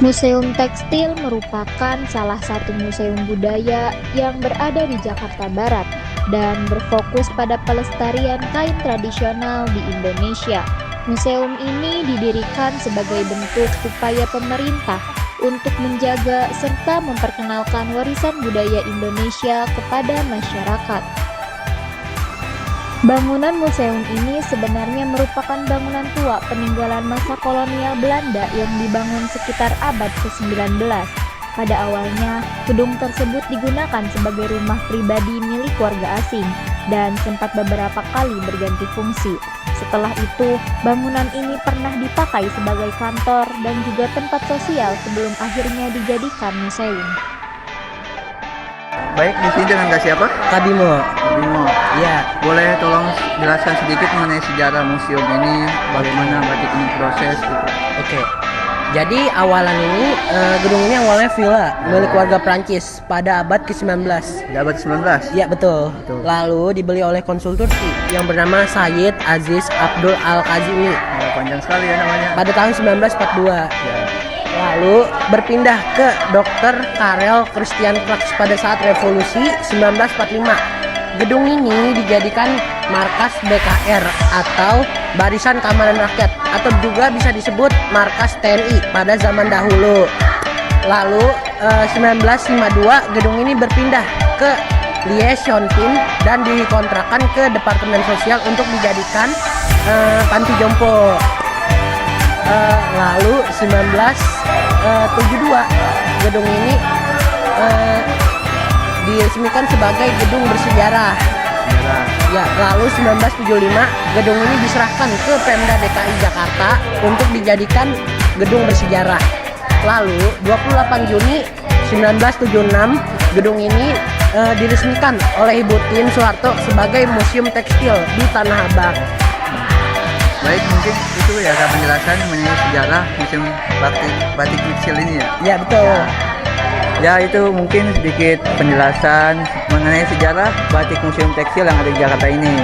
Museum Tekstil merupakan salah satu museum budaya yang berada di Jakarta Barat dan berfokus pada pelestarian kain tradisional di Indonesia. Museum ini didirikan sebagai bentuk upaya pemerintah untuk menjaga serta memperkenalkan warisan budaya Indonesia kepada masyarakat. Bangunan museum ini sebenarnya merupakan bangunan tua peninggalan masa kolonial Belanda yang dibangun sekitar abad ke-19. Pada awalnya, gedung tersebut digunakan sebagai rumah pribadi milik warga asing dan sempat beberapa kali berganti fungsi. Setelah itu, bangunan ini pernah dipakai sebagai kantor dan juga tempat sosial sebelum akhirnya dijadikan museum. Baik, di sini dengan Kak siapa? Kak Bimo. Bimo. Ya, Boleh tolong jelaskan sedikit mengenai sejarah museum ini, bagaimana batik ini proses gitu. oke. Jadi awalan ini gedung ini awalnya villa milik warga Prancis pada abad ke-19. Di abad 19? Ya betul. Lalu dibeli oleh konsul Turki yang bernama Sayyid Aziz Abdul Al-Kazimi Oh, panjang sekali ya namanya. pada tahun 1942. Ya. Lalu berpindah ke Dr. Karel Christian Krax pada saat revolusi 1945. Gedung ini dijadikan markas BKR atau Barisan Keamanan Rakyat atau juga bisa disebut markas TNI pada zaman dahulu. Lalu 1952 gedung ini berpindah ke Liaison-Pin dan dikontrakkan ke Departemen Sosial untuk dijadikan panti jompo. Lalu 1972 gedung ini diresmikan sebagai gedung bersejarah. Ya, lalu 1975 gedung ini diserahkan ke Pemda DKI Jakarta untuk dijadikan gedung bersejarah. Lalu 28 Juni 1976 gedung ini diresmikan oleh Ibu Tien Soeharto sebagai Museum Tekstil di Tanah Abang. Baik, mungkin itu ya Kak penjelasan mengenai sejarah museum batik tekstil ini ya. Ya betul. Ya, itu mungkin sedikit penjelasan mengenai sejarah batik museum tekstil yang ada di Jakarta ini.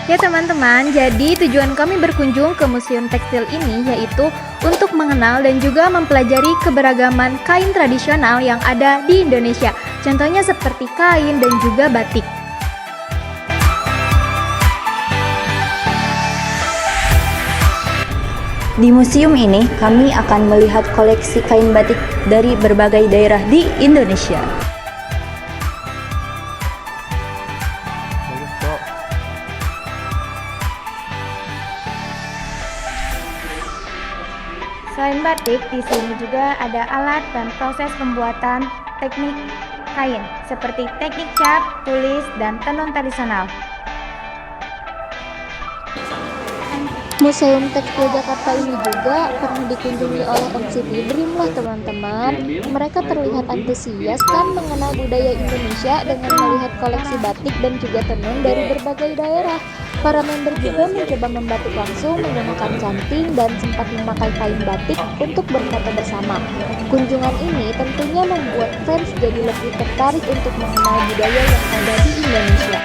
Ya teman-teman, jadi tujuan kami berkunjung ke Museum Tekstil ini yaitu untuk mengenal dan juga mempelajari keberagaman kain tradisional yang ada di Indonesia. Contohnya seperti kain dan juga batik. Di museum ini, kami akan melihat koleksi kain batik dari berbagai daerah di Indonesia. Selain batik, di sini juga ada alat dan proses pembuatan teknik kain, seperti teknik cap, tulis, dan tenun tradisional. Museum Tekstil Jakarta ini juga pernah dikunjungi oleh NCT Dream loh teman-teman. Mereka terlihat antusias kan mengenal budaya Indonesia dengan melihat koleksi batik dan juga tenun dari berbagai daerah. Para member juga mencoba membatik langsung menggunakan canting dan sempat memakai kain batik untuk berfoto bersama. Kunjungan ini tentunya membuat fans jadi lebih tertarik untuk mengenal budaya yang ada di Indonesia.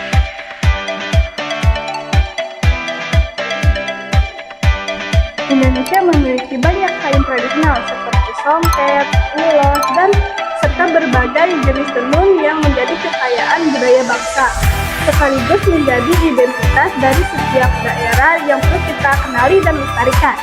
Indonesia memiliki banyak kain tradisional seperti songket, ulos, dan serta berbagai jenis tenun yang menjadi kekayaan budaya bangsa, sekaligus menjadi identitas dari setiap daerah yang perlu kita kenali dan lestarikan.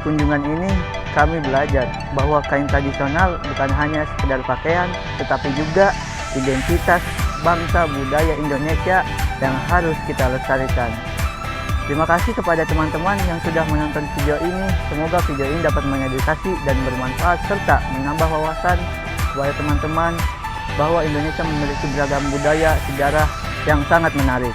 kunjungan ini kami belajar bahwa kain tradisional bukan hanya sekedar pakaian, tetapi juga identitas bangsa budaya Indonesia yang harus kita lestarikan. Terima kasih kepada teman-teman yang sudah menonton video ini. Semoga video ini dapat mengedukasi dan bermanfaat serta menambah wawasan kepada teman-teman bahwa Indonesia memiliki beragam budaya sejarah yang sangat menarik.